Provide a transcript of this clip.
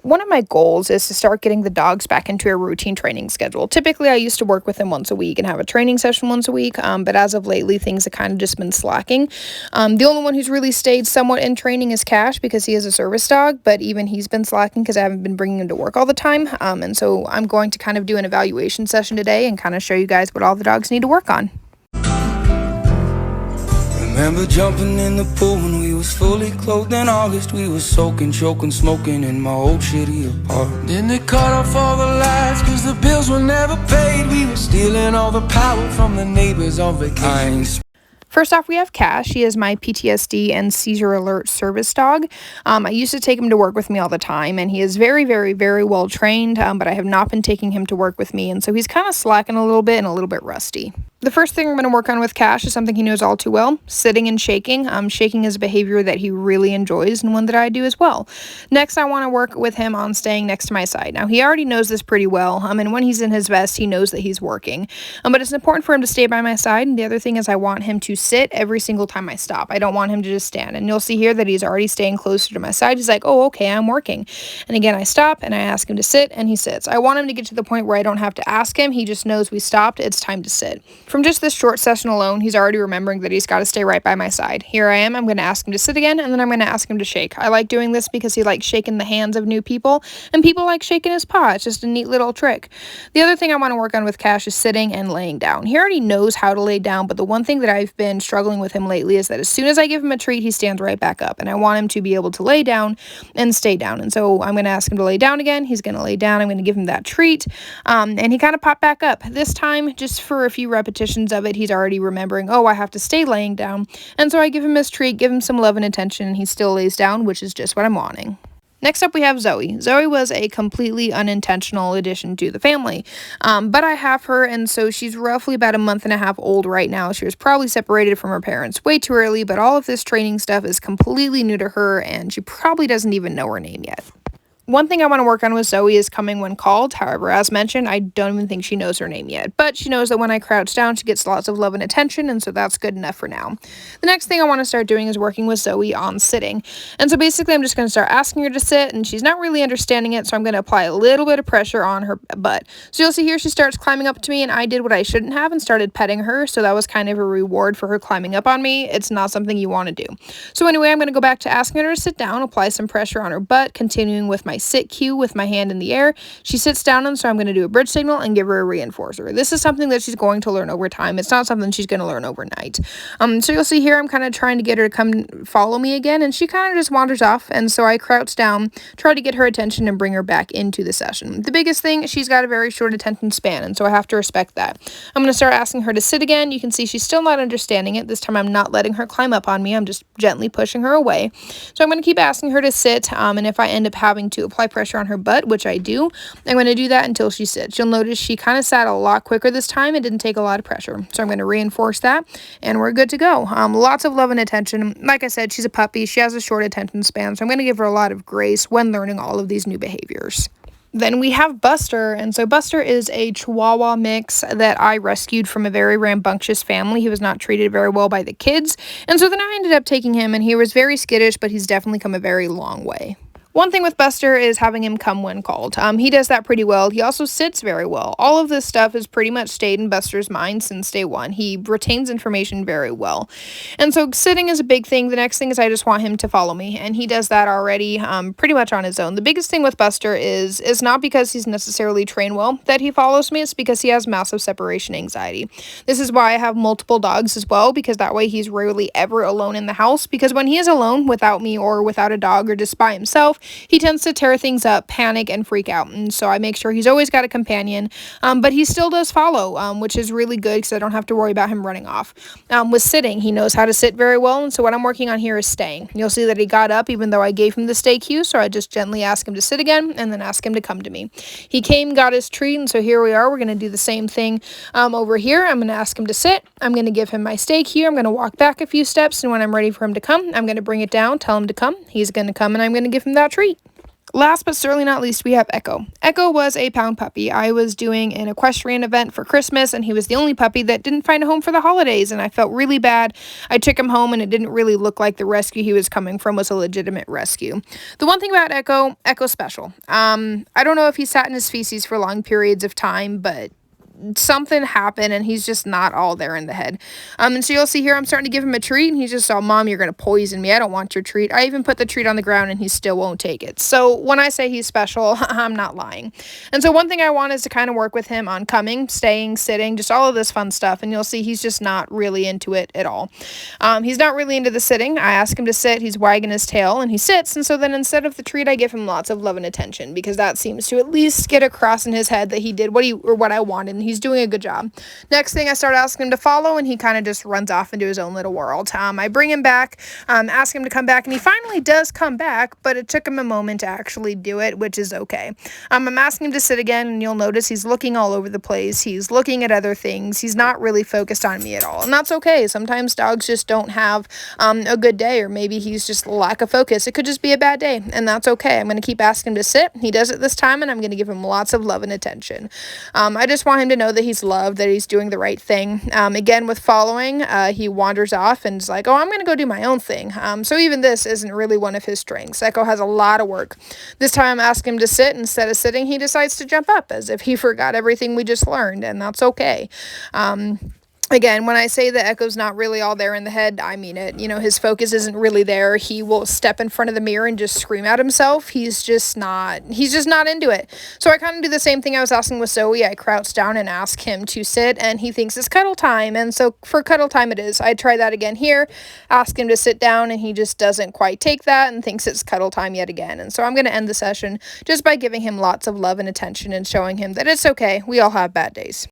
One of my goals is to start getting the dogs back into a routine training schedule. Typically, I used to work with them once a week and have a training session once a week, but as of lately, things have kind of just been slacking. The only one who's really stayed somewhat in training is Cash because he is a service dog, but even he's been slacking because I haven't been bringing him to work all the time. And so I'm going to kind of do an evaluation session today and kind of show you guys what all the dogs need to work on. Remember jumping in the pool when we was fully clothed in August. We was soaking, choking, smoking in my old shitty apartment. Then they cut off all the lights cause the bills were never paid. We were stealing all the power from the neighbors on vacation. First off, we have Cash. He is my PTSD and seizure alert service dog. I used to take him to work with me all the time, and he is very, very, very well trained, but I have not been taking him to work with me, and so he's kind of slacking a little bit and a little bit rusty. The first thing I'm going to work on with Cash is something he knows all too well, sitting and shaking. Shaking is a behavior that he really enjoys and one that I do as well. Next, I want to work with him on staying next to my side. Now, he already knows this pretty well, and when he's in his vest, he knows that he's working. But it's important for him to stay by my side, and the other thing is I want him to sit every single time I stop. I don't want him to just stand, and you'll see here that he's already staying closer to my side. He's like, oh, okay, I'm working. And again, I stop, and I ask him to sit, and he sits. I want him to get to the point where I don't have to ask him. He just knows we stopped. It's time to sit. From just this short session alone, he's already remembering that he's got to stay right by my side. Here I am. I'm going to ask him to sit again, and then I'm going to ask him to shake. I like doing this because he likes shaking the hands of new people, and people like shaking his paw. It's just a neat little trick. The other thing I want to work on with Cash is sitting and laying down. He already knows how to lay down, but the one thing that I've been struggling with him lately is that as soon as I give him a treat, he stands right back up, and I want him to be able to lay down and stay down. And so I'm going to ask him to lay down again. He's going to lay down. I'm going to give him that treat, and he kind of popped back up. This time, just for a few repetitions of it, he's already remembering, oh, I have to stay laying down. And so I give him his treat, give him some love and attention, and he still lays down, which is just what I'm wanting. Next up, we have Zoe. Zoe was a completely unintentional addition to the family, but I have her, and so she's roughly about a month and a half old right now. She was probably separated from her parents way too early, but all of this training stuff is completely new to her, and she probably doesn't even know her name yet. One thing I want to work on with Zoe is coming when called. However, as mentioned, I don't even think she knows her name yet. But she knows that when I crouch down, she gets lots of love and attention, and so that's good enough for now. The next thing I want to start doing is working with Zoe on sitting. And so basically, I'm just going to start asking her to sit, and she's not really understanding it, so I'm going to apply a little bit of pressure on her butt. So you'll see here she starts climbing up to me, and I did what I shouldn't have and started petting her, so that was kind of a reward for her climbing up on me. It's not something you want to do. So anyway, I'm going to go back to asking her to sit down, apply some pressure on her butt, continuing with my sit cue with my hand in the air. She sits down, and so I'm going to do a bridge signal and give her a reinforcer. This is something that she's going to learn over time. It's not something she's going to learn overnight. So you'll see here I'm kind of trying to get her to come follow me again, and she kind of just wanders off, and so I crouch down, try to get her attention and bring her back into the session. The biggest thing, she's got a very short attention span, and so I have to respect that. I'm going to start asking her to sit again. You can see she's still not understanding it. This time I'm not letting her climb up on me. I'm just gently pushing her away. So I'm going to keep asking her to sit, and if I end up having to apply pressure on her butt, which I do, I'm going to do that until she sits. You'll notice she kind of sat a lot quicker this time. It didn't take a lot of pressure. So I'm going to reinforce that, and we're good to go. Lots of love and attention. Like I said, she's a puppy. She has a short attention span, so I'm going to give her a lot of grace when learning all of these new behaviors. Then we have Buster, and so Buster is a Chihuahua mix that I rescued from a very rambunctious family. He was not treated very well by the kids, and so then I ended up taking him, and he was very skittish, but he's definitely come a very long way. One thing with Buster is having him come when called. He does that pretty well. He also sits very well. All of this stuff has pretty much stayed in Buster's mind since day one. He retains information very well. And so sitting is a big thing. The next thing is I just want him to follow me, and he does that already pretty much on his own. The biggest thing with Buster is not because he's necessarily trained well that he follows me. It's because he has massive separation anxiety. This is why I have multiple dogs as well, because that way he's rarely ever alone in the house, because when he is alone without me or without a dog or just by himself, he tends to tear things up, panic, and freak out. And so I make sure he's always got a companion, but he still does follow, which is really good because I don't have to worry about him running off. With sitting, he knows how to sit very well, and so what I'm working on here is staying. You'll see that he got up even though I gave him the stay cue, so I just gently ask him to sit again and then ask him to come to me. He came, got his treat, and so here we are. We're going to do the same thing over here. I'm going to ask him to sit. I'm going to give him my stay cue. I'm going to walk back a few steps, and when I'm ready for him to come, I'm going to bring it down, tell him to come. He's going to come, and I'm going to give him that treat. Last but certainly not least, we have Echo. Echo was a pound puppy. I was doing an equestrian event for Christmas, and he was the only puppy that didn't find a home for the holidays, and I felt really bad. I took him home, and it didn't really look like the rescue he was coming from was a legitimate rescue. The one thing about Echo, Echo's special. I don't know if he sat in his feces for long periods of time, but something happened and he's just not all there in the head. And so you'll see here I'm starting to give him a treat and he's just, oh, Mom, you're going to poison me. I don't want your treat. I even put the treat on the ground and he still won't take it. So when I say he's special, I'm not lying. And so one thing I want is to kind of work with him on coming, staying, sitting, just all of this fun stuff. And you'll see he's just not really into it at all. He's not really into the sitting. I ask him to sit. He's wagging his tail and he sits. And so then instead of the treat, I give him lots of love and attention because that seems to at least get across in his head that he did what I wanted. And he's doing a good job. Next thing, I start asking him to follow, and he kind of just runs off into his own little world. I bring him back, ask him to come back, and he finally does come back, but it took him a moment to actually do it, which is okay. I'm asking him to sit again, and you'll notice he's looking all over the place. He's looking at other things. He's not really focused on me at all, and that's okay. Sometimes dogs just don't have a good day, or maybe he's just lack of focus. It could just be a bad day, and that's okay. I'm going to keep asking him to sit. He does it this time, and I'm going to give him lots of love and attention. I just want him to know that he's loved, that he's doing the right thing. Again, with following, he wanders off and is like, oh, I'm going to go do my own thing. So even this isn't really one of his strengths. Echo has a lot of work. This time I'm asking him to sit. Instead of sitting, he decides to jump up as if he forgot everything we just learned, and that's okay. Again, when I say that Echo's not really all there in the head, I mean it. You know, his focus isn't really there. He will step in front of the mirror and just scream at himself. He's just not into it. So I kind of do the same thing I was asking with Zoe. I crouch down and ask him to sit, and he thinks it's cuddle time. And so for cuddle time it is. I try that again here, ask him to sit down, and he just doesn't quite take that and thinks it's cuddle time yet again. And so I'm going to end the session just by giving him lots of love and attention and showing him that it's okay. We all have bad days.